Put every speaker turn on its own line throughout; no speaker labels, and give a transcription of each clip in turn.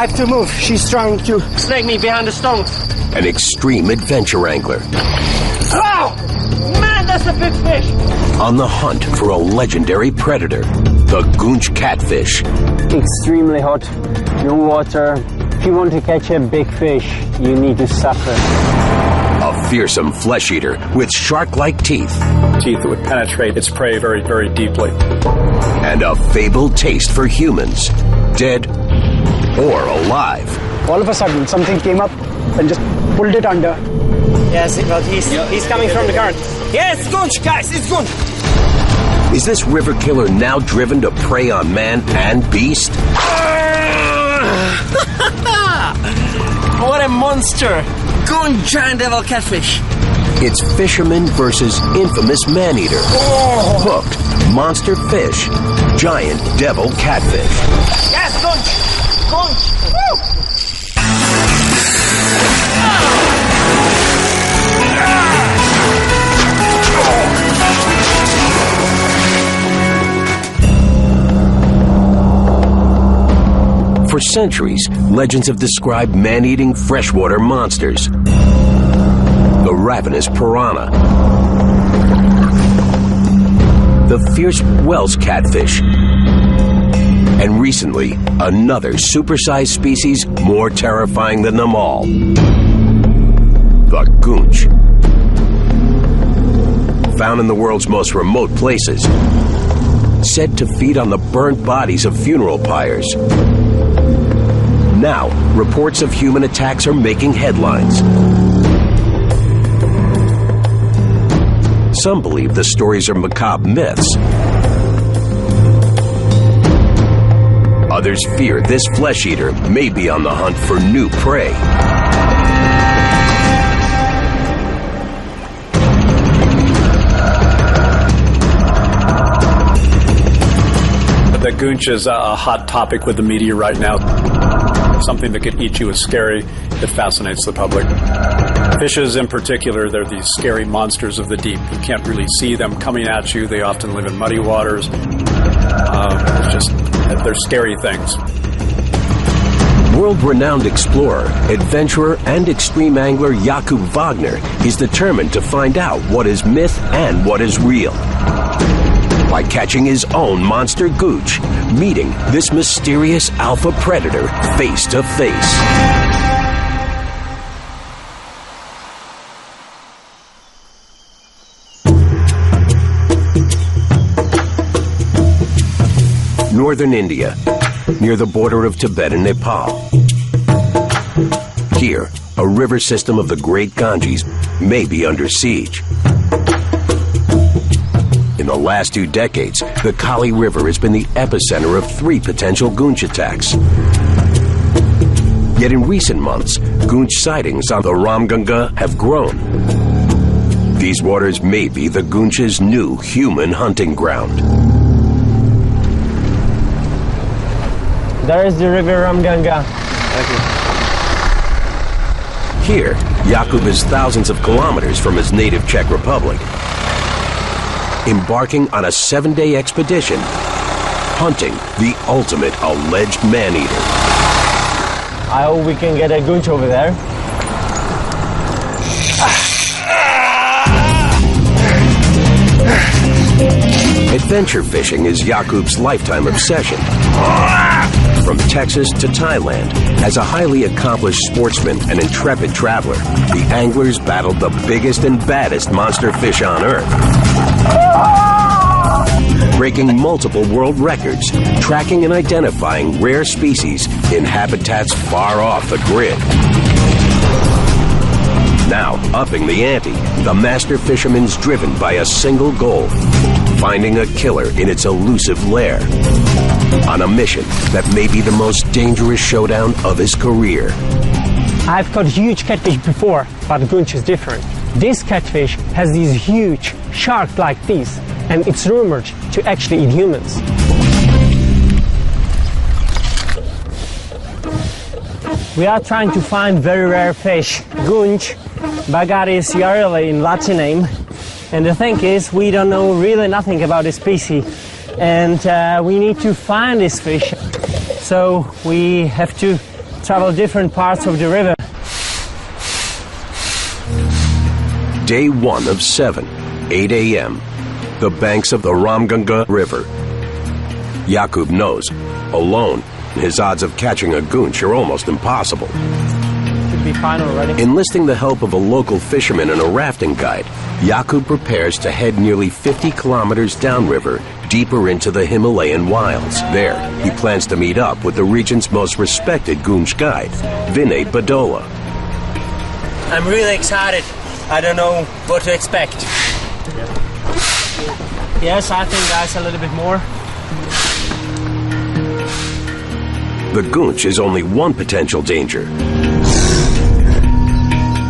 have to move. She's trying to snag me behind the stones.
An extreme adventure angler.
Wow! Man, that's a big fish!
On the hunt for a legendary predator, the Goonch catfish.
Extremely hot, no water. If you want to catch a big fish, you need to suffer.
A fearsome flesh eater with shark-like teeth.
Teeth that would penetrate its prey very, very deeply.
And a fabled taste for humans, dead or alive.
All of a sudden, something came up and just pulled it under. Yes, but he's coming from the current. Yeah, it's Goonch, guys, it's Goonch.
Is this river killer now driven to prey on man and beast?
What a monster! Goonch giant devil catfish.
It's fisherman versus infamous man-eater. Hooked, monster fish, giant devil catfish.
Yes, Goonch! Goonch! Woo!
For centuries, legends have described man-eating freshwater monsters. The ravenous piranha, the fierce Welsh catfish, and recently, another supersized species more terrifying than them all, the Goonch. Found in the world's most remote places, said to feed on the burnt bodies of funeral pyres. Now, reports of human attacks are making headlines. Some believe the stories are macabre myths. Others fear this flesh eater may be on the hunt for new prey.
The Goonch is a hot topic with the media right now. Something that could eat you is scary. It fascinates the public. Fishes in particular, they're these scary monsters of the deep. You can't really see them coming at you. They often live in muddy waters. They're scary things.
World-renowned explorer, adventurer, and extreme angler Jakub Wagner is determined to find out what is myth and what is real. By catching his own monster Goonch, meeting this mysterious alpha predator face to face. Northern India, near the border of Tibet and Nepal. Here, a river system of the Great Ganges may be under siege. In the last 2 decades, the Kali River has been the epicenter of 3 potential Goonch attacks. Yet in recent months, Goonch sightings on the Ramganga have grown. These waters may be the Goonch's new human hunting ground.
There is the river Ramganga.
Here, Jakub is thousands of kilometers from his native Czech Republic, embarking on a 7-day expedition, hunting the ultimate alleged man-eater.
I hope we can get a Goonch over there.
Adventure fishing is Jakub's lifetime obsession. From Texas to Thailand, as a highly accomplished sportsman and intrepid traveler, the anglers battled the biggest and baddest monster fish on Earth, breaking multiple world records, tracking and identifying rare species in habitats far off the grid. Now, upping the ante, the master fisherman's driven by a single goal: finding a killer in its elusive lair. On a mission that may be the most dangerous showdown of his career.
I've caught huge catfish before, but Goonch is different. This catfish has these huge shark-like teeth, and it's rumored to actually eat humans. We are trying to find very rare fish. Goonch, Bagaris yarele in Latin name. And the thing is, we don't know really nothing about this species. And we need to find this fish. So we have to travel different parts of the river.
Day 1 of 7, 8 a.m. The banks of the Ramganga River. Jakub knows, alone, his odds of catching a goonch are almost impossible.
Should be fine already.
Enlisting the help of a local fisherman and a rafting guide, Jakub prepares to head nearly 50 kilometers downriver, deeper into the Himalayan wilds. There, he plans to meet up with the region's most respected goonch guide, Vinay Badola.
I'm really excited. I don't know what to expect. Yes, I think that's a little bit more.
The goonch is only one potential danger.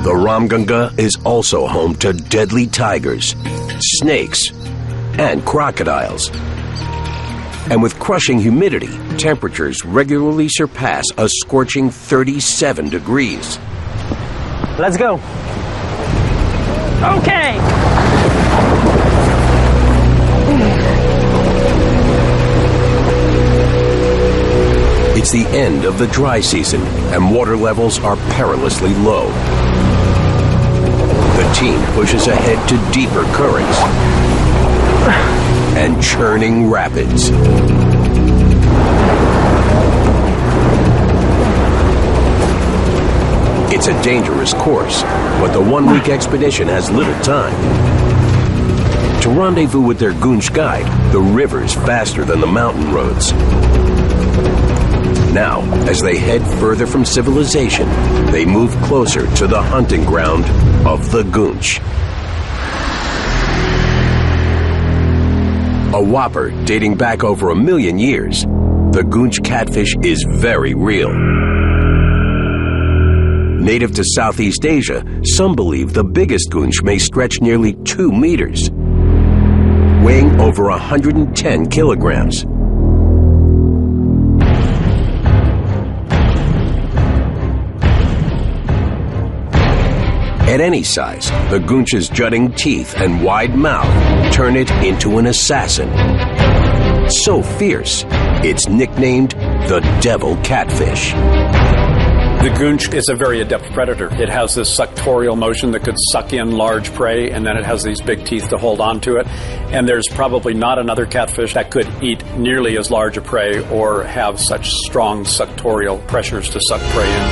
The Ramganga is also home to deadly tigers, snakes, and crocodiles. And with crushing humidity, temperatures regularly surpass a scorching 37 degrees.
Let's go. Okay.
It's the end of the dry season, and water levels are perilously low. The team pushes ahead to deeper currents and churning rapids. It's a dangerous course, but the one-week expedition has little time. To rendezvous with their goonch guide, the river's faster than the mountain roads. Now, as they head further from civilization, they move closer to the hunting ground of the goonch. A whopper dating back over 1 million years, the goonch catfish is very real. Native to Southeast Asia, some believe the biggest goonch may stretch nearly 2 meters, weighing over 110 kilograms. At any size, the goonch's jutting teeth and wide mouth turn it into an assassin. So fierce, it's nicknamed the devil catfish.
The goonch is a very adept predator. It has this suctorial motion that could suck in large prey, and then it has these big teeth to hold on to it. And there's probably not another catfish that could eat nearly as large a prey or have such strong suctorial pressures to suck prey in.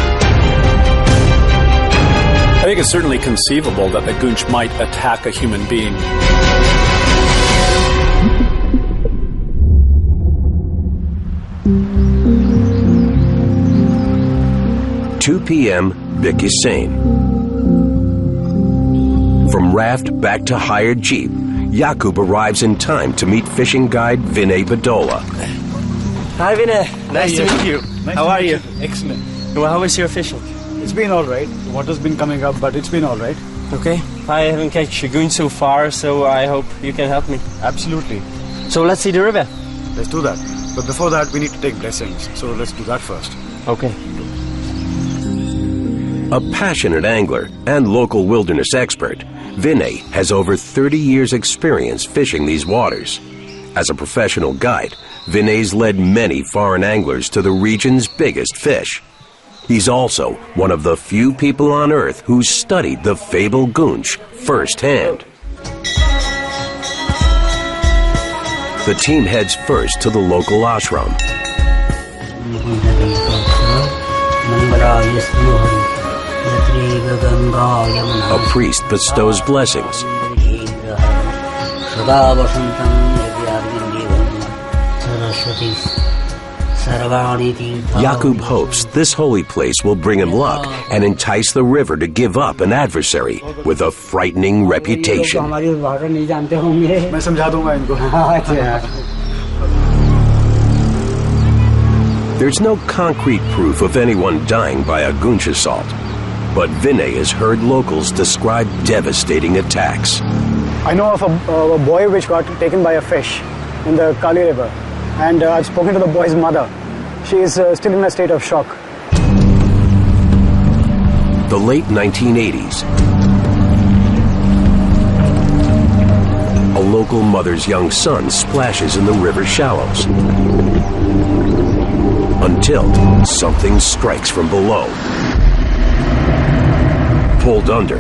I think it's certainly conceivable that the goonch might attack a human being.
"2 p.m. Bikisane. From raft back to hired jeep, Jakub arrives in time to meet fishing guide Vinay Badola.
Hi Vinay, nice to meet you. How are you?
Excellent.
Well, how was your fishing?
It's been all right. The water's been coming up, but it's been all right.
Okay. I haven't catch a goonch so far, so I hope you can help me.
Absolutely.
So let's see the river.
Let's do that. But before that, we need to take blessings. So let's do that first.
Okay.
A passionate angler and local wilderness expert, Vinay has over 30 years' experience fishing these waters. As a professional guide, Vinay's led many foreign anglers to the region's biggest fish. He's also one of the few people on Earth who studied the fabled goonch firsthand. The team heads first to the local ashram. A priest bestows blessings. Jakub hopes this holy place will bring him luck and entice the river to give up an adversary with a frightening reputation. There's no concrete proof of anyone dying by a goonch assault, but Vinay has heard locals describe devastating attacks.
I know of a boy which got taken by a fish in the Kali River. And I've spoken to the boy's mother. She is still in a state of shock.
The late 1980s. A local mother's young son splashes in the river shallows. until something strikes from below. Pulled under,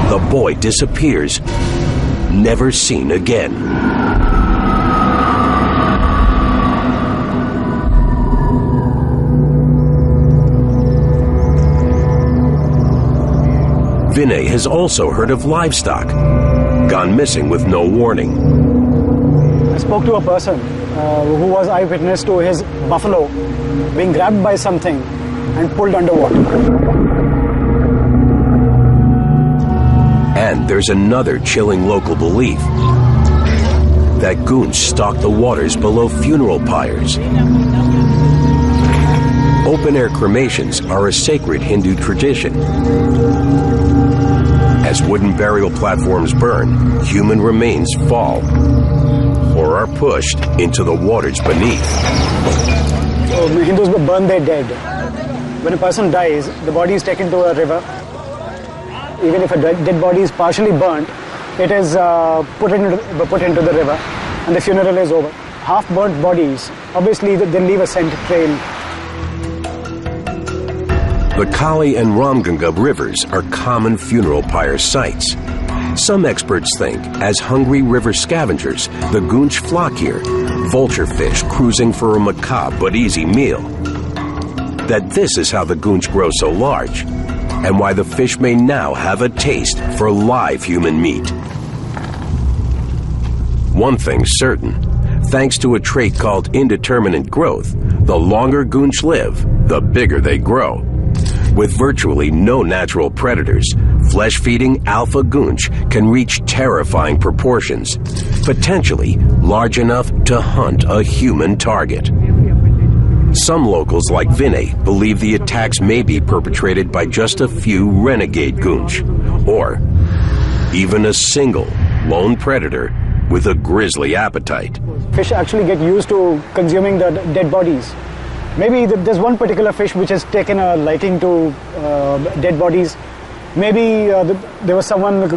the boy disappears, never seen again. Vinay has also heard of livestock gone missing with no warning.
I spoke to a person who was eyewitness to his buffalo being grabbed by something and pulled underwater.
And there's another chilling local belief that goonch stalk the waters below funeral pyres. Open-air cremations are a sacred Hindu tradition. As wooden burial platforms burn, human remains fall or are pushed into the waters beneath.
So Hindus burn their dead. When a person dies, the body is taken to a river. Even if a dead body is partially burnt, it is put into the river, and the funeral is over. Half-burnt bodies, obviously, they leave a scent trail.
The Kali and Ramganga rivers are common funeral pyre sites. Some experts think, as hungry river scavengers, the goonch flock here, vulture fish cruising for a macabre but easy meal. That this is how the goonch grows so large, and why the fish may now have a taste for live human meat. One thing's certain, thanks to a trait called indeterminate growth, the longer goonch live, the bigger they grow. With virtually no natural predators, flesh-feeding alpha goonch can reach terrifying proportions, potentially large enough to hunt a human target. Some locals, like Vinay, believe the attacks may be perpetrated by just a few renegade goonch, or even a single lone predator with a grisly appetite.
Fish actually get used to consuming the dead bodies. Maybe there's one particular fish which has taken a liking to dead bodies. Maybe there was someone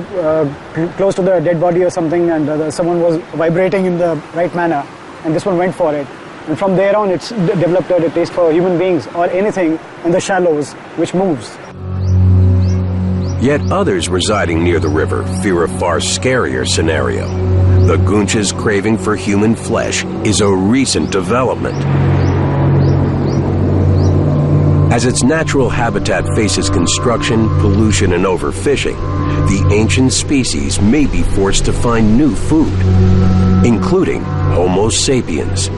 close to the dead body or something, and someone was vibrating in the right manner, and this one went for it. And from there on, it's developed a taste for human beings or anything in the shallows which moves.
Yet others residing near the river fear a far scarier scenario. The goonch's craving for human flesh is a recent development. As its natural habitat faces construction, pollution, and overfishing, the ancient species may be forced to find new food, including Homo sapiens,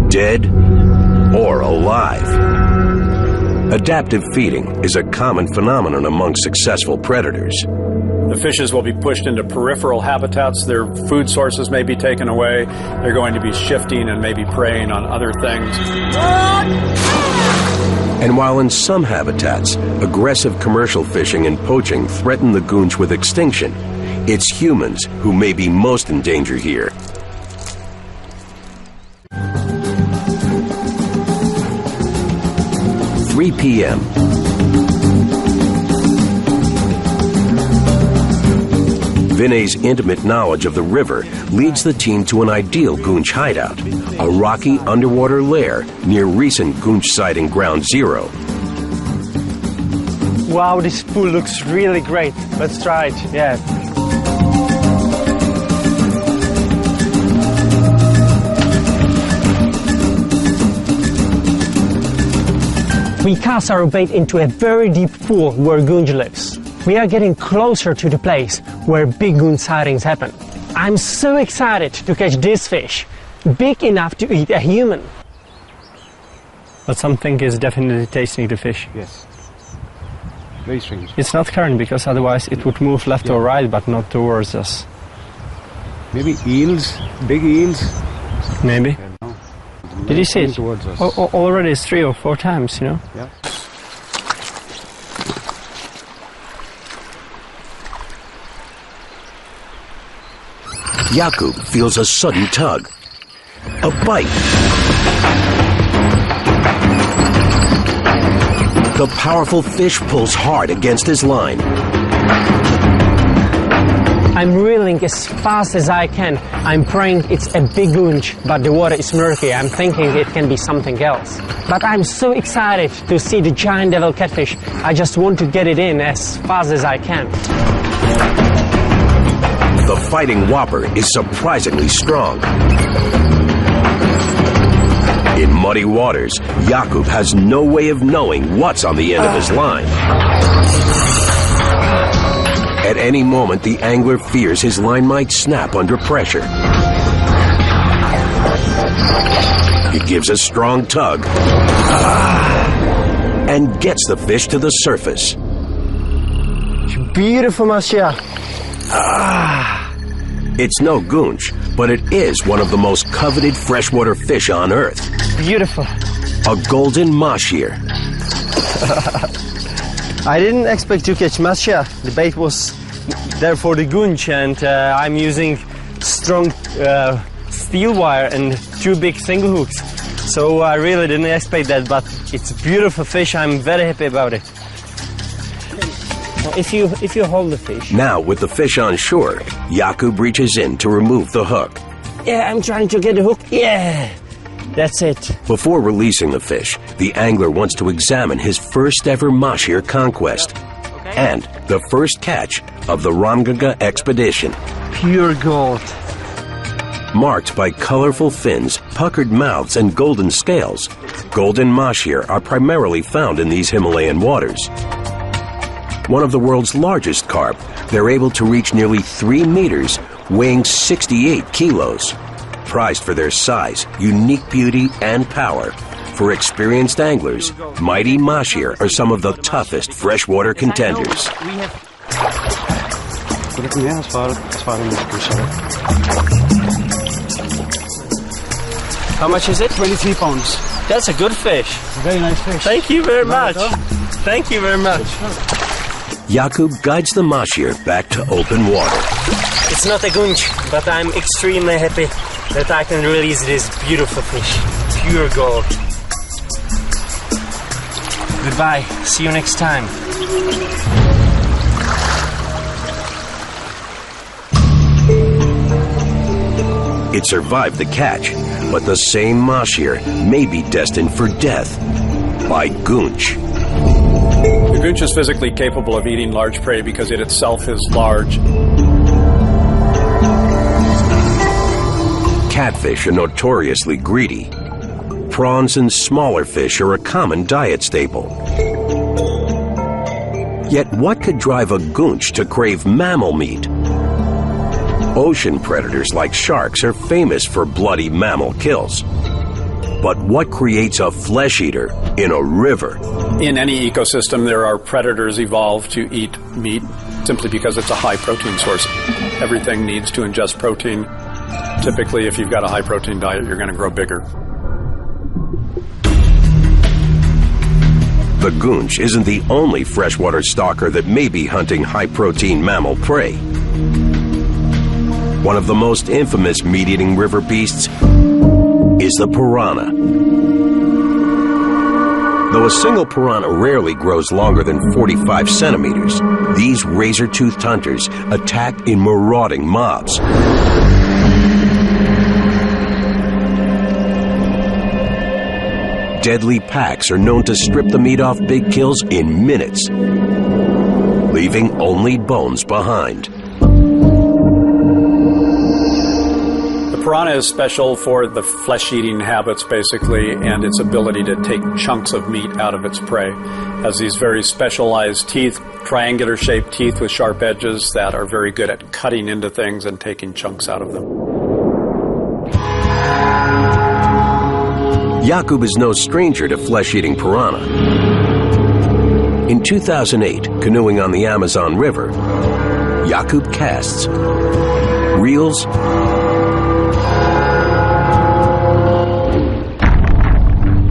dead or alive. Adaptive feeding is a common phenomenon among successful predators.
The fishes will be pushed into peripheral habitats. Their food sources may be taken away. They're going to be shifting and maybe preying on other things.
And while in some habitats, aggressive commercial fishing and poaching threaten the goonch with extinction, it's humans who may be most in danger here. "3 p.m. Vinay's intimate knowledge of the river leads the team to an ideal goonch hideout, a rocky underwater lair near recent goonch sighting Ground Zero.
Wow, this pool looks really great. Let's try it, yeah. We cast our bait into a very deep pool where goonch lives. We are getting closer to the place where big goonch sightings happen. I'm so excited to catch this fish, big enough to eat a human. But something is definitely tasting the fish.
Yes. Very strange.
It's not current because otherwise it would move left or right, but not towards us.
Maybe eels, big eels.
Maybe. Did you see it?
Towards us.
Already it's 3 or 4 times, you know?
Yeah.
Jakub feels a sudden tug, a bite. The powerful fish pulls hard against his line.
I'm reeling as fast as I can. I'm praying it's a big goonch, but the water is murky. I'm thinking it can be something else. But I'm so excited to see the giant devil catfish. I just want to get it in as fast as I can.
The fighting whopper is surprisingly strong. In muddy waters, Jakub has no way of knowing what's on the end of his line. At any moment, the angler fears his line might snap under pressure. He gives a strong tug and gets the fish to the surface.
Beautiful, Masha.
It's no goonch, but it is one of the most coveted freshwater fish on Earth.
Beautiful.
A golden mahshir.
I didn't expect to catch masha. The bait was there for the goonch, and I'm using strong steel wire and 2 big single hooks. So I really didn't expect that, but it's a beautiful fish. I'm very happy about it.
If you hold the fish.
Now, with the fish on shore, Jakub reaches in to remove the hook.
Yeah, I'm trying to get the hook. Yeah, that's it.
Before releasing the fish, the angler wants to examine his first ever mahshir conquest and the first catch of the Ramganga expedition.
Pure gold.
Marked by colorful fins, puckered mouths, and golden scales, golden mahshir are primarily found in these Himalayan waters. One of the world's largest carp, they're able to reach nearly 3 meters, weighing 68 kilos. Prized for their size, unique beauty, and power, for experienced anglers, mighty mahshir are some of the toughest freshwater contenders.
How much is it?
23 pounds.
That's a good fish.
It's a very nice fish.
Thank you very much. Thank you very much.
Jakub guides the mahshir back to open water.
It's not a goonch, but I'm extremely happy that I can release this beautiful fish. Pure gold. Goodbye. See you next time.
It survived the catch, but the same mahshir may be destined for death by goonch.
The goonch is physically capable of eating large prey because it itself is large.
Catfish are notoriously greedy. Prawns and smaller fish are a common diet staple. Yet what could drive a goonch to crave mammal meat? Ocean predators like sharks are famous for bloody mammal kills. But what creates a flesh eater in a river?
In any ecosystem, there are predators evolved to eat meat simply because it's a high protein source. Everything needs to ingest protein. Typically, if you've got a high protein diet, you're going to grow bigger.
The goonch isn't the only freshwater stalker that may be hunting high protein mammal prey. One of the most infamous meat-eating river beasts is the piranha. Though a single piranha rarely grows longer than 45 centimeters, these razor-toothed hunters attack in marauding mobs. Deadly packs are known to strip the meat off big kills in minutes, leaving only bones behind.
Piranha is special for the flesh-eating habits, basically, and its ability to take chunks of meat out of its prey. It has these very specialized teeth, triangular-shaped teeth with sharp edges that are very good at cutting into things and taking chunks out of them.
Jakub is no stranger to flesh-eating piranha. In 2008, canoeing on the Amazon River, Jakub casts, reels,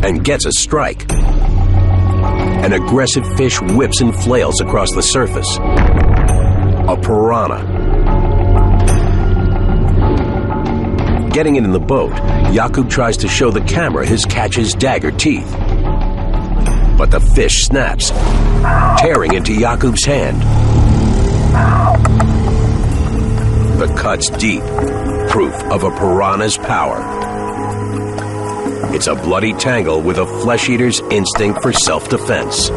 and gets a strike. An aggressive fish whips and flails across the surface. A piranha. Getting it in the boat, Jakub tries to show the camera his catch's dagger teeth. But the fish snaps, tearing into Jakub's hand. The cut's deep, proof of a piranha's power. It's a bloody tangle with a flesh-eater's instinct for self-defense.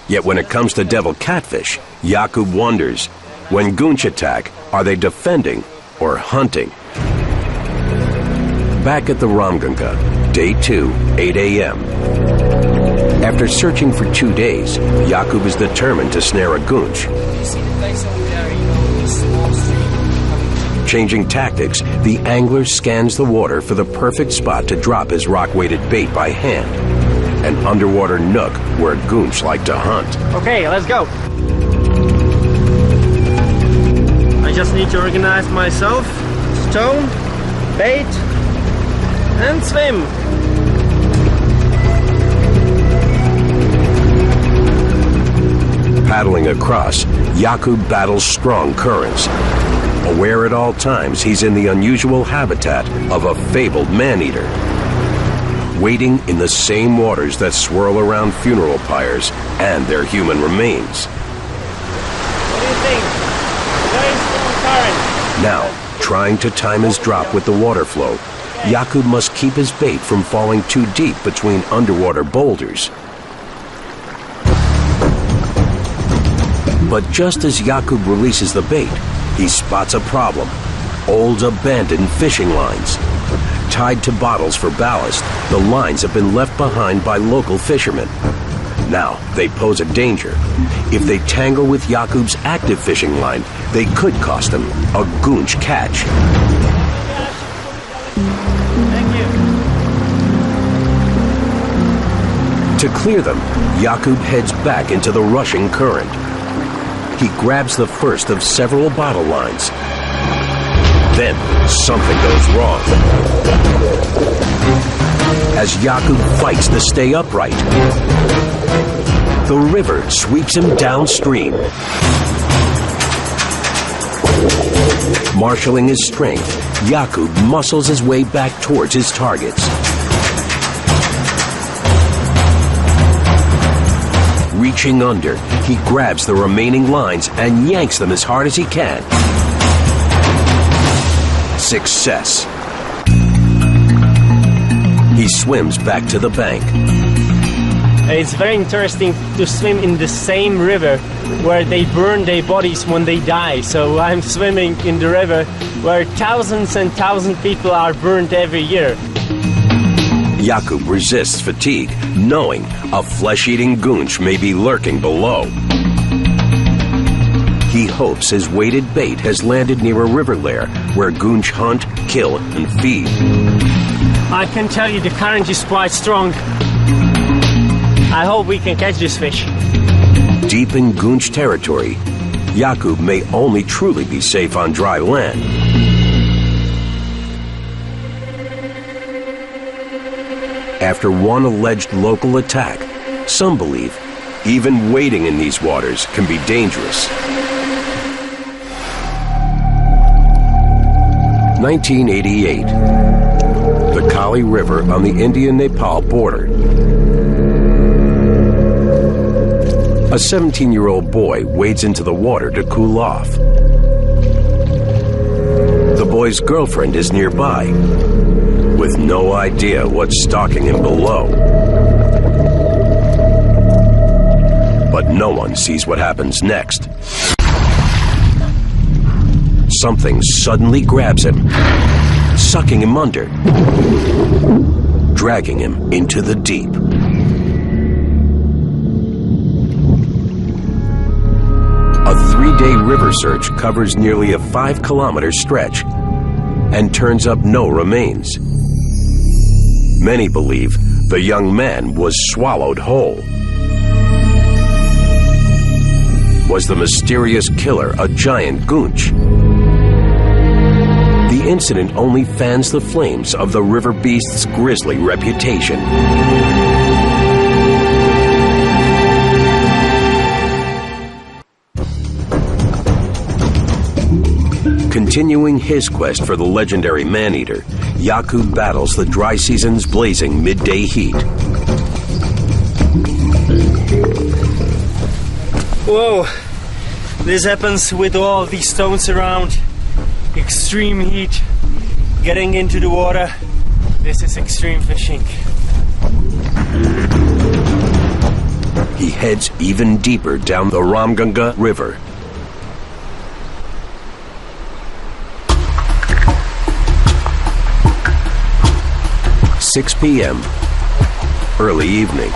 Yet when it comes to devil catfish, Jakub wonders, when goonch attack, are they defending or hunting? Back at the Ramgunga, day 2, 8 a.m. After searching for 2 days, Jakub is determined to snare a goonch. Changing tactics, the angler scans the water for the perfect spot to drop his rock-weighted bait by hand. An underwater nook where goonch like to hunt.
Okay, let's go. I just need to organize myself. Stone, bait, and swim.
Paddling across, Jakub battles strong currents. Aware at all times he's in the unusual habitat of a fabled man-eater. Wading in the same waters that swirl around funeral pyres and their human remains.
What do you think? Very strong current.
Now, trying to time his drop with the water flow, Jakub must keep his bait from falling too deep between underwater boulders. But just as Jakub releases the bait, he spots a problem. Old abandoned fishing lines. Tied to bottles for ballast, the lines have been left behind by local fishermen. Now, they pose a danger. If they tangle with Jakub's active fishing line, they could cost him a goonch catch.
Thank you.
To clear them, Jakub heads back into the rushing current. He grabs the first of several bottle lines. Then, something goes wrong. As Jakub fights to stay upright, the river sweeps him downstream. Marshalling his strength, Jakub muscles his way back towards his targets. Reaching under, he grabs the remaining lines and yanks them as hard as he can. Success. He swims back to the bank.
It's very interesting to swim in the same river where they burn their bodies when they die. So I'm swimming in the river where thousands and thousands of people are burned every year.
Jakub resists fatigue, knowing a flesh-eating goonch may be lurking below. He hopes his weighted bait has landed near a river lair where goonch hunt, kill, and feed.
I can tell you the current is quite strong. I hope we can catch this fish.
Deep in goonch territory, Jakub may only truly be safe on dry land. After one alleged local attack, some believe even wading in these waters can be dangerous. 1988. The Kali River on the India-Nepal border. A 17-year-old boy wades into the water to cool off. The boy's girlfriend is nearby, with no idea what's stalking him below. But no one sees what happens next. Something suddenly grabs him, sucking him under, dragging him into the deep. A 3-day river search covers nearly a 5-kilometer stretch and turns up no remains. Many believe the young man was swallowed whole. Was the mysterious killer a giant goonch? The incident only fans the flames of the river beast's grisly reputation. Continuing his quest for the legendary man-eater, Jakub battles the dry season's blazing midday heat.
Whoa, This happens with all these stones around, extreme heat, getting into the water. This is extreme fishing.
He heads even deeper down the Ramganga River. "6 p.m. Early evening.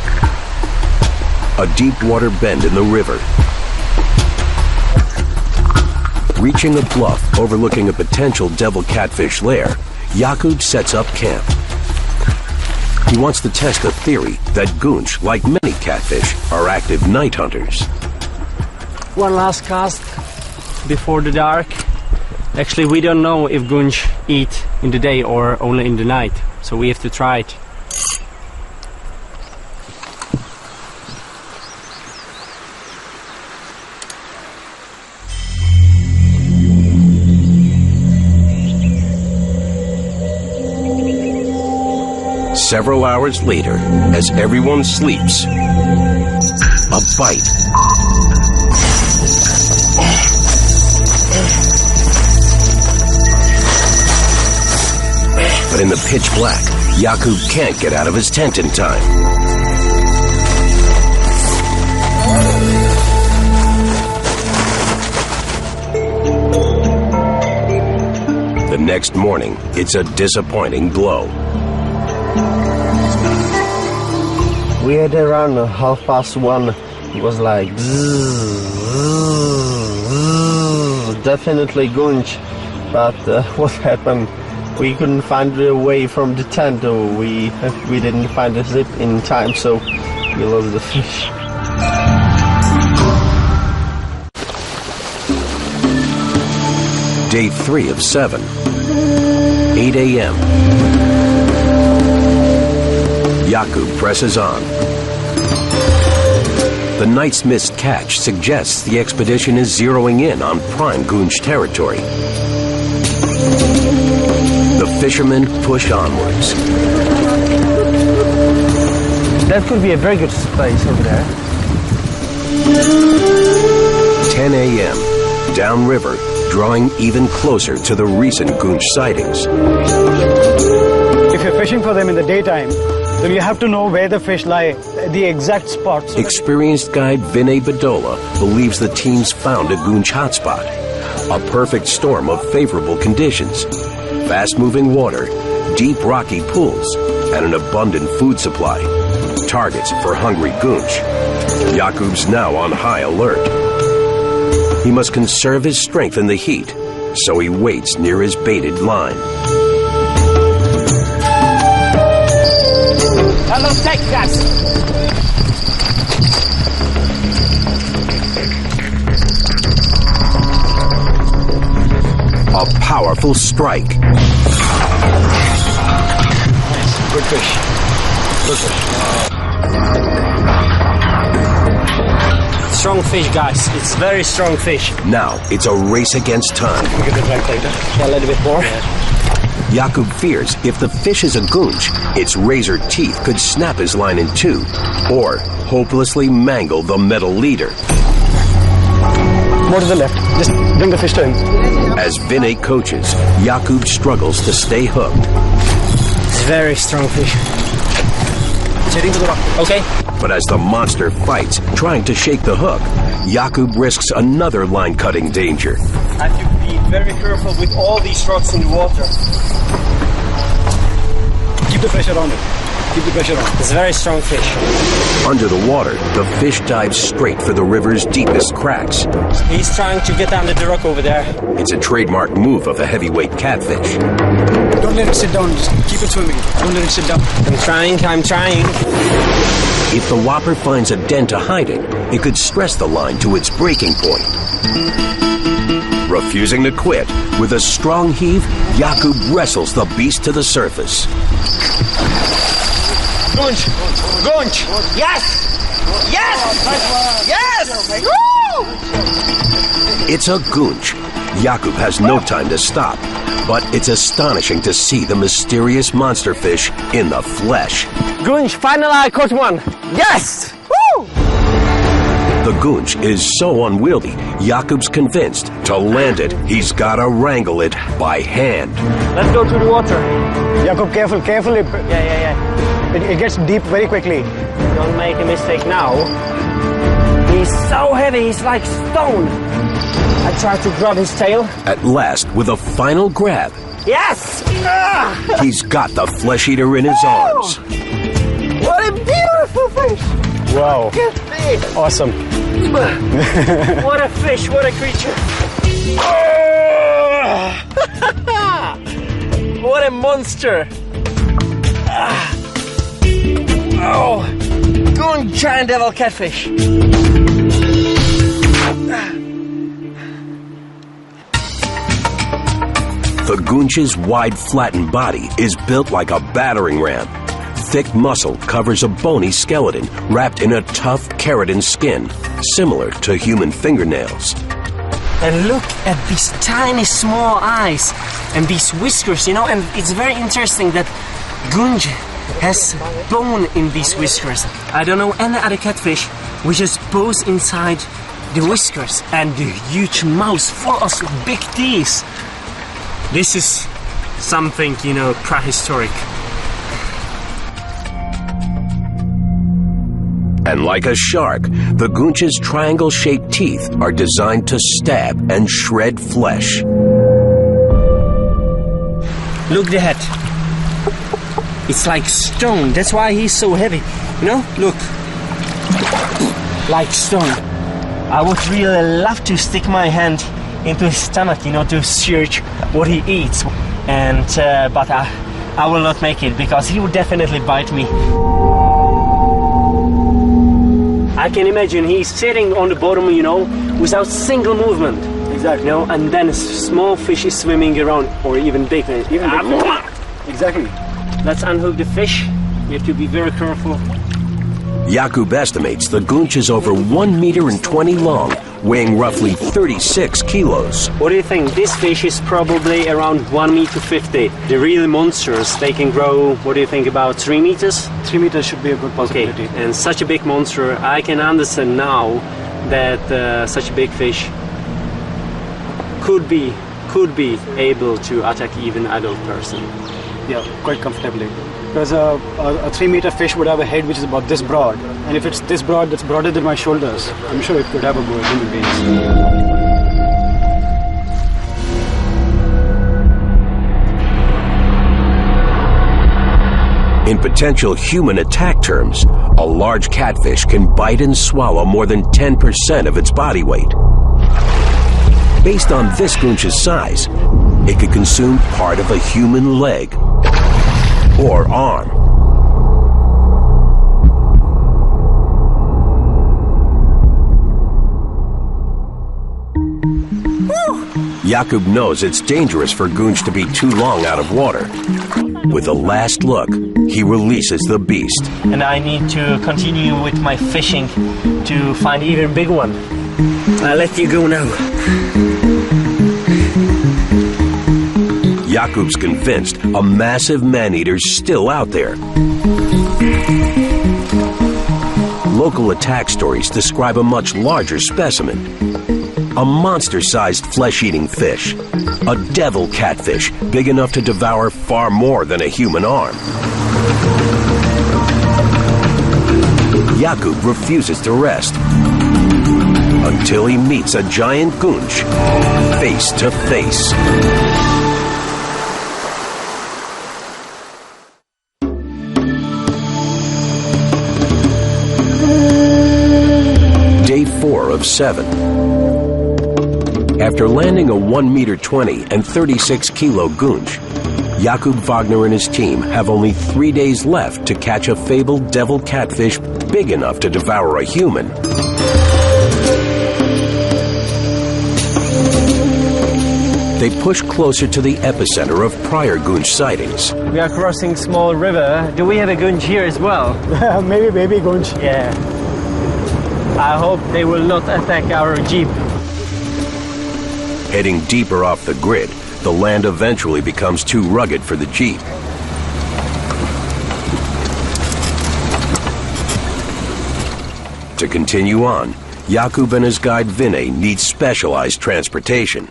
A deep water bend in the river. Reaching a bluff overlooking a potential devil catfish lair, Jakub sets up camp. He wants to test the theory that goonch, like many catfish, are active night hunters.
One last cast before the dark. Actually, we don't know if goonch eat in the day or only in the night, so we have to try it.
Several hours later, as everyone sleeps, a bite. But in the pitch black, Jakub can't get out of his tent in time. The next morning, it's a disappointing blow.
We had around 1:30. It was like definitely goonch, but what happened? We couldn't find a way from the tent. We didn't find a zip in time, so we lost the fish.
Day 3 of 7, 8 a.m. Jakub presses on. The night's mist catch suggests the expedition is zeroing in on prime goonch territory. The fishermen push onwards.
That could be a very good place over there.
10 a.m. Downriver, drawing even closer to the recent goonch sightings.
If you're fishing for them in the daytime, then you have to know where the fish lie, the exact spots.
Experienced guide Vinay Badola believes the team's found a goonch hotspot. A perfect storm of favorable conditions. Fast-moving water, deep rocky pools, and an abundant food supply. Targets for hungry goonch. Jakub's now on high alert. He must conserve his strength in the heat, so he waits near his baited line.
Hello, Texas!
A powerful strike.
Good fish. Good fish.
Strong fish, guys. It's very strong fish.
Now it's a race against time.
Get the drag later.
A little bit more.
Jakub fears if the fish is a goonch, its razor teeth could snap his line in two, or hopelessly mangle the metal leader.
More to the left. Just bring the fish to him.
As Vinay coaches, Jakub struggles to stay hooked.
It's very strong fish.
Heading to the rock.
Okay.
But as the monster fights, trying to shake the hook, Jakub risks another line-cutting danger.
I have to be very careful with all these rocks in the water.
Keep the pressure on it. Keep the pressure on.
It's a very strong fish.
Under the water, the fish dives straight for the river's deepest cracks.
He's trying to get under the rock over there.
It's a trademark move of a heavyweight catfish.
Don't let it sit down. Just keep it swimming. Don't let it sit down.
I'm trying.
If the whopper finds a den to hide in, it could stress the line to its breaking point. Refusing to quit, with a strong heave, Jakub wrestles the beast to the surface.
Goonch! Goonch! Yes! Yes! Yes! Woo!
It's a goonch. Jakub has no time to stop, but it's astonishing to see the mysterious monster fish in the flesh.
Goonch, finally I caught one! Yes! Woo!
The goonch is so unwieldy, Jakub's convinced to land it, he's gotta wrangle it by hand.
Let's go to the water.
Jakub, careful, careful.
Yeah.
It gets deep very quickly.
Don't make a mistake now. He's so heavy, he's like stone. I tried to grab his tail.
At last, with a final grab,
Yes!
he's got the flesh eater in his arms.
What a beautiful fish!
Wow.
Look at this!
Awesome.
What a fish, what a creature! What a monster! Oh! Goon giant devil catfish!
The goonch's wide, flattened body is built like a battering ram. Thick muscle covers a bony skeleton wrapped in a tough keratin skin, similar to human fingernails.
And look at these tiny small eyes and these whiskers, and it's very interesting that goonch has bone in these whiskers. I don't know any other catfish which has bones inside the whiskers and the huge mouth full of big teeth. This is something, prehistoric.
And like a shark, the goonch's triangle-shaped teeth are designed to stab and shred flesh.
Look the head. It's like stone. That's why he's so heavy. Look. Like stone. I would really love to stick my hand into his stomach, to search what he eats. And but I will not make it because he would definitely bite me. I can imagine he's sitting on the bottom, without single movement.
Exactly.
And then a small fish is swimming around, or even big.
Exactly.
Let's unhook the fish. We have to be very careful.
Jakub estimates the goonch is over 1 meter and 20 long, weighing roughly 36 kilos.
What do you think? This fish is probably around 1 meter 50. The real monsters, they can grow, what do you think, about 3 meters?
3 meters should be a good possibility.
Okay, and such a big monster, I can understand now that such a big fish could be able to attack even adult person.
Yeah, quite comfortably. Because a 3 meter fish would have a head which is about this broad. And if it's this broad, that's broader than my shoulders, I'm sure it could have a go at human beings.
In potential human attack terms, a large catfish can bite and swallow more than 10% of its body weight. Based on this goonch's size, it could consume part of a human leg or arm. Jakub knows it's dangerous for goonch to be too long out of water. With a last look, he releases the beast.
And I need to continue with my fishing to find even big one. I'll let you go now.
Jakub's convinced a massive man-eater's still out there. Local attack stories describe a much larger specimen. A monster-sized flesh-eating fish. A devil catfish big enough to devour far more than a human arm. Jakub refuses to rest until he meets a giant goonch face to face. Day 4 of 7. After landing a 1 meter 20 and 36 kilo goonch, Jakub Wagner and his team have only 3 days left to catch a fabled devil catfish big enough to devour a human. They push closer to the epicenter of prior goonch sightings.
We are crossing small river. Do we have a goonch here as well?
Maybe baby goonch.
Yeah. I hope they will not attack our jeep.
Heading deeper off the grid, the land eventually becomes too rugged for the jeep. To continue on, Jakub and his guide Vinay need specialized transportation.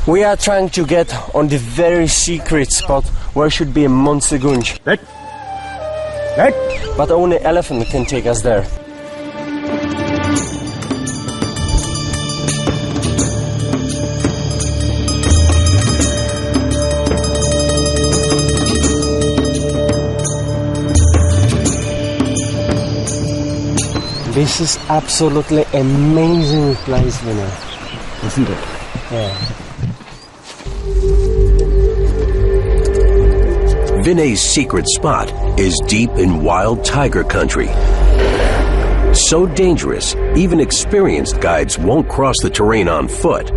We are trying to get on the very secret spot where should be a monster gunch. But only elephant can take us there. This is absolutely amazing place, Vinay.
Isn't it?
Yeah.
Vinay's secret spot is deep in wild tiger country. So dangerous, even experienced guides won't cross the terrain on foot.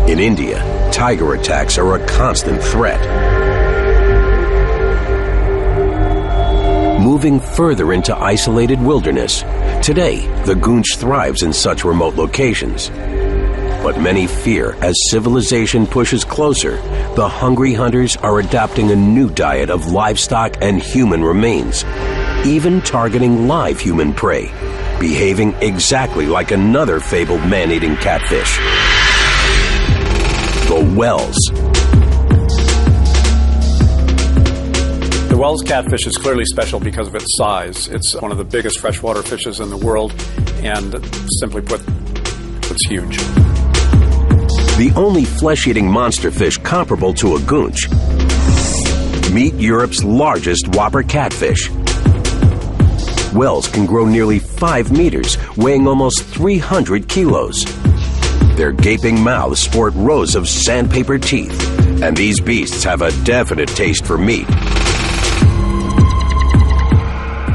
In India, tiger attacks are a constant threat. Moving further into isolated wilderness, today the goonch thrives in such remote locations. But many fear as civilization pushes closer, the hungry hunters are adopting a new diet of livestock and human remains, even targeting live human prey, behaving exactly like another fabled man-eating catfish, the whales.
The Wels catfish is clearly special because of its size. It's one of the biggest freshwater fishes in the world, and simply put, it's huge.
The only flesh-eating monster fish comparable to a goonch. Meet Europe's largest whopper catfish. Wels can grow nearly 5 meters, weighing almost 300 kilos. Their gaping mouths sport rows of sandpaper teeth, and these beasts have a definite taste for meat.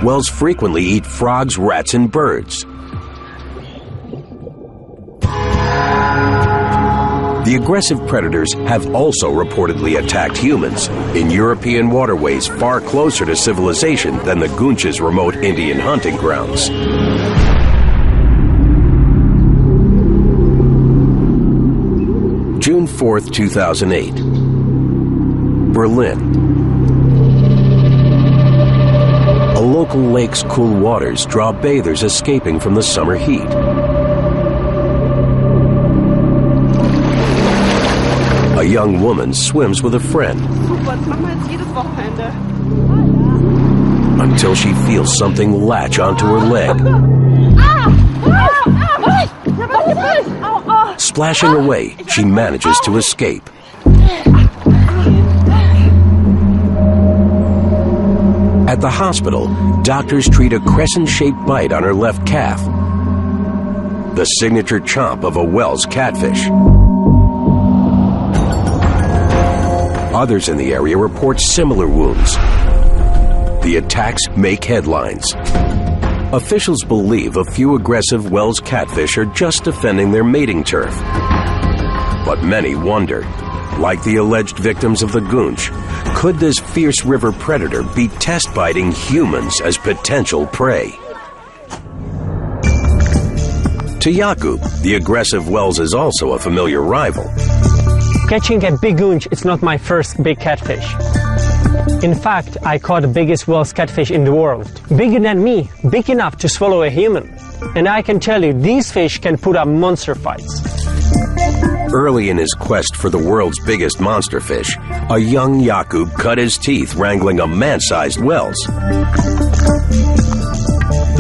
Wels frequently eat frogs, rats, and birds. The aggressive predators have also reportedly attacked humans in European waterways far closer to civilization than the goonch's remote Indian hunting grounds. June 4th, 2008. Berlin. A local lake's cool waters draw bathers escaping from the summer heat. A young woman swims with a friend until she feels something latch onto her leg. Splashing away, she manages to escape. At the hospital, doctors treat a crescent-shaped bite on her left calf, the signature chomp of a Wels catfish. Others in the area report similar wounds. The attacks make headlines. Officials believe a few aggressive Wels catfish are just defending their mating turf. But many wonder, like the alleged victims of the goonch, could this fierce river predator be test biting humans as potential prey? To Jakub, the aggressive Wels is also a familiar rival.
Catching a big goonch is not my first big catfish. In fact, I caught the biggest Wels catfish in the world. Bigger than me, big enough to swallow a human. And I can tell you, these fish can put up monster fights.
Early in his quest for the world's biggest monster fish, a young Jakub cut his teeth wrangling a man-sized Wels.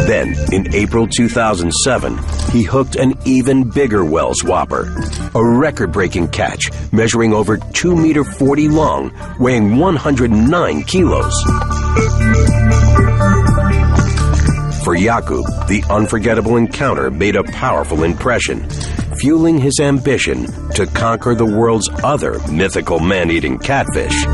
Then, in April 2007, he hooked an even bigger Wels whopper, a record-breaking catch measuring over 2 meters 40 long, weighing 109 kilos. For Jakub, the unforgettable encounter made a powerful impression, fueling his ambition to conquer the world's other mythical man-eating catfish.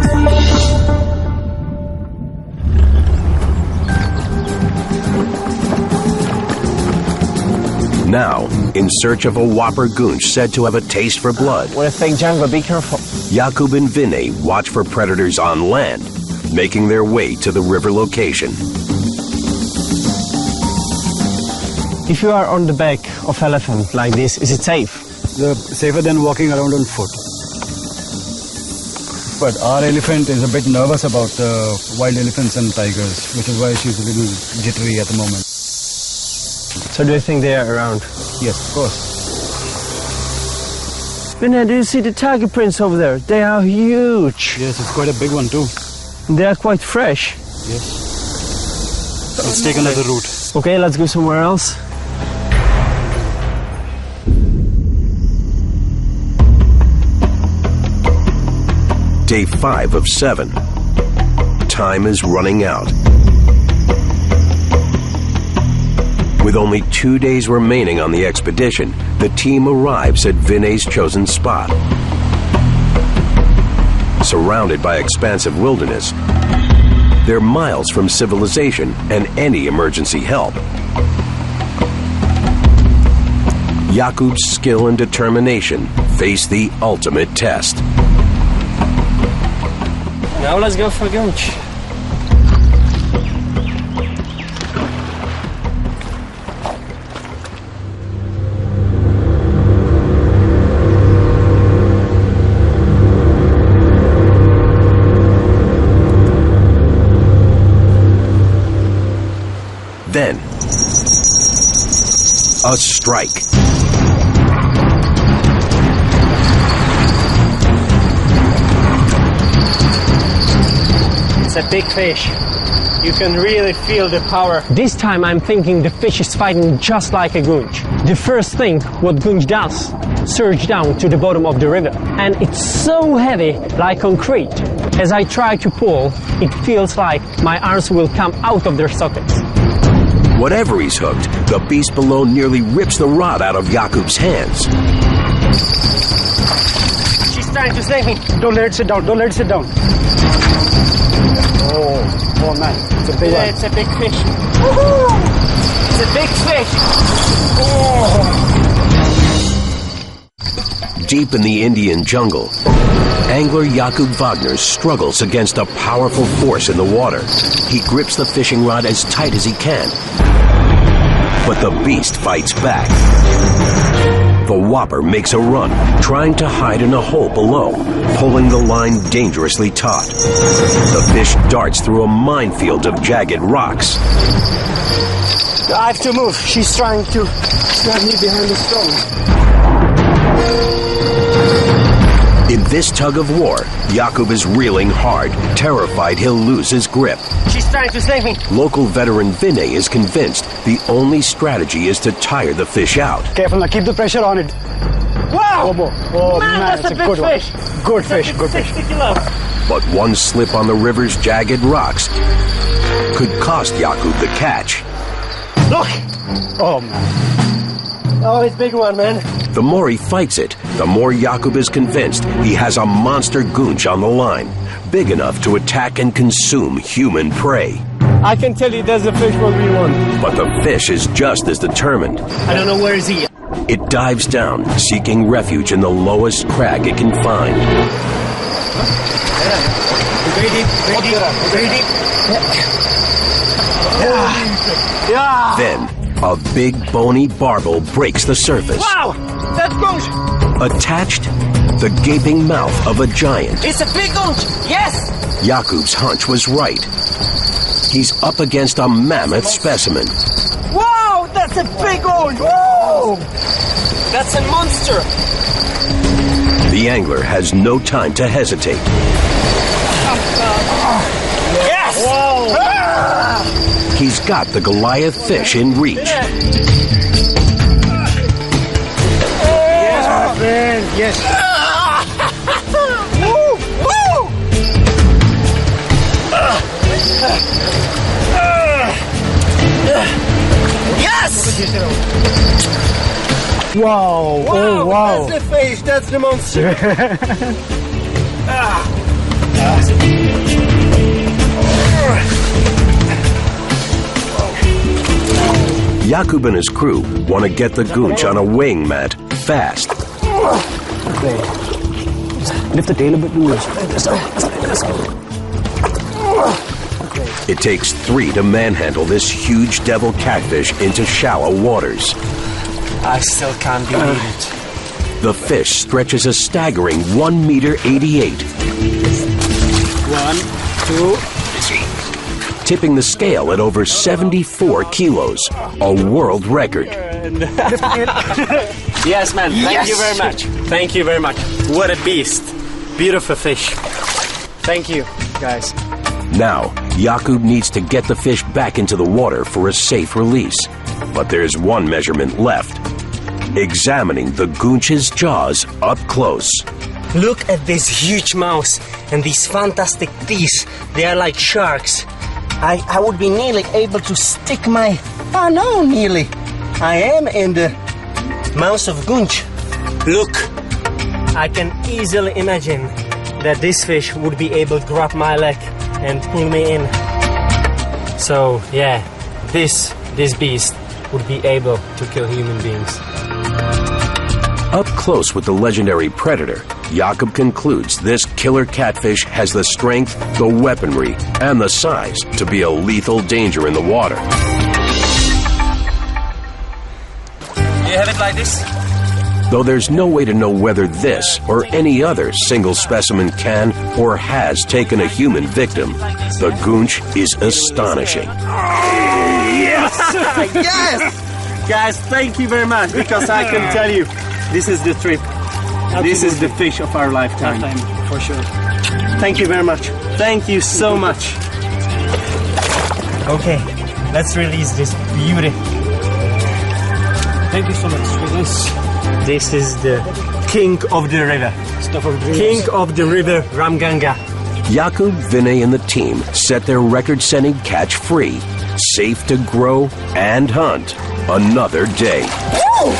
Now, in search of a whopper goonch said to have a taste for blood,
What a fake jungle, be careful.
Jakub and Vinay watch for predators on land, making their way to the river location.
If you are on the back of elephant like this, is it safe?
Safer than walking around on foot. But our elephant is a bit nervous about wild elephants and tigers, which is why she's a little jittery at the moment.
So do you think they are around?
Yes, of course.
Vinay, do you see the tiger prints over there? They are huge.
Yes, it's quite a big one too.
They are quite fresh.
Yes. Let's take another route.
Okay, let's go somewhere else.
Day 5 of 7. Time is running out. With only 2 days remaining on the expedition, the team arrives at Vinay's chosen spot. Surrounded by expansive wilderness, they're miles from civilization and any emergency help. Jakub's skill and determination face the ultimate test.
Now let's go for Gunch.
Then, a strike.
It's a big fish. You can really feel the power.
This time I'm thinking the fish is fighting just like a gunch. The first thing what gunch does, surge down to the bottom of the river. And it's so heavy, like concrete. As I try to pull, it feels like my arms will come out of their sockets.
Whatever he's hooked, the beast below nearly rips the rod out of Jakub's hands.
She's trying to save me.
Don't let it sit down. Don't let it sit down. Oh man, it's a big one.
It's a big fish. Woohoo! It's a big fish. Oh.
Deep in the Indian jungle, angler Jakub Wagner struggles against a powerful force in the water. He grips the fishing rod as tight as he can, but the beast fights back. The whopper makes a run, trying to hide in a hole below, pulling the line dangerously taut. The fish darts through a minefield of jagged rocks.
I have to move. She's trying to snap me behind the stone.
In this tug of war, Jakub is reeling hard, terrified he'll lose his grip.
She's trying to save me.
Local veteran Vinay is convinced the only strategy is to tire the fish out.
Careful now, keep the pressure on it.
Wow!
Oh
Man,
man,
that's
it's
a big
good
fish.
one. Good fish, good fish.
60 kilos.
But one slip on the river's jagged rocks could cost Jakub the catch.
Look!
Oh man.
Oh, it's a big one, man.
The more he fights it, the more Jakub is convinced he has a monster goonch on the line, big enough to attack and consume human prey.
I can tell you there's a fish what we want.
But the fish is just as determined.
I don't know where is he.
It dives down, seeking refuge in the lowest crag it can find.
Very deep, very deep, very deep. Yeah.
Then, a big bony barbel breaks the surface.
Wow! That's goose!
Attached, the gaping mouth of a giant.
It's a big goose! Yes!
Jakub's hunch was right. He's up against a mammoth specimen.
Wow! That's a big goose! Whoa! That's a monster!
The angler has no time to hesitate.
Yes! Whoa! Ah!
He's got the Goliath fish in reach.
Yes,
my friend, yes.
Woo! Woo! Yes!
Wow, oh wow.
That's the fish, that's the monster.
Jakub and his crew want to get the goonch on a weighing mat fast.
Okay. Lift the tail a bit.
It takes 3 to manhandle this huge devil catfish into shallow waters.
I still can't believe it.
The fish stretches a staggering 1.88 meters.
1, 2,
tipping the scale at over 74 kilos, a world record.
Yes, man. Thank you very much. Thank you very much. What a beast. Beautiful fish. Thank you, guys.
Now, Jakub needs to get the fish back into the water for a safe release. But there's one measurement left. Examining the goonch's jaws up close.
Look at this huge mouth and these fantastic teeth. They are like sharks. I would be nearly able to stick my... Oh, no, nearly. I am in the mouth of goonch. Look, I can easily imagine that this fish would be able to grab my leg and pull me in. So, yeah, this beast would be able to kill human beings.
Up close with the legendary predator, Jakub concludes this killer catfish has the strength, the weaponry, and the size to be a lethal danger in the water.
Do you have it like this?
Though there's no way to know whether this or any other single specimen can or has taken a human victim, the goonch is astonishing.
Yes! Yes! Guys, thank you very much, because I can tell you, this is the trip. Absolutely. This is the fish of our lifetime.
For sure.
Thank you very much. Thank you so much. Okay, let's release this beauty.
Thank you so much.
This is the king of the river. King of the river, Ramganga.
Jakub, Vinay, and the team set their record-setting catch free, safe to grow and hunt another day.
Woo!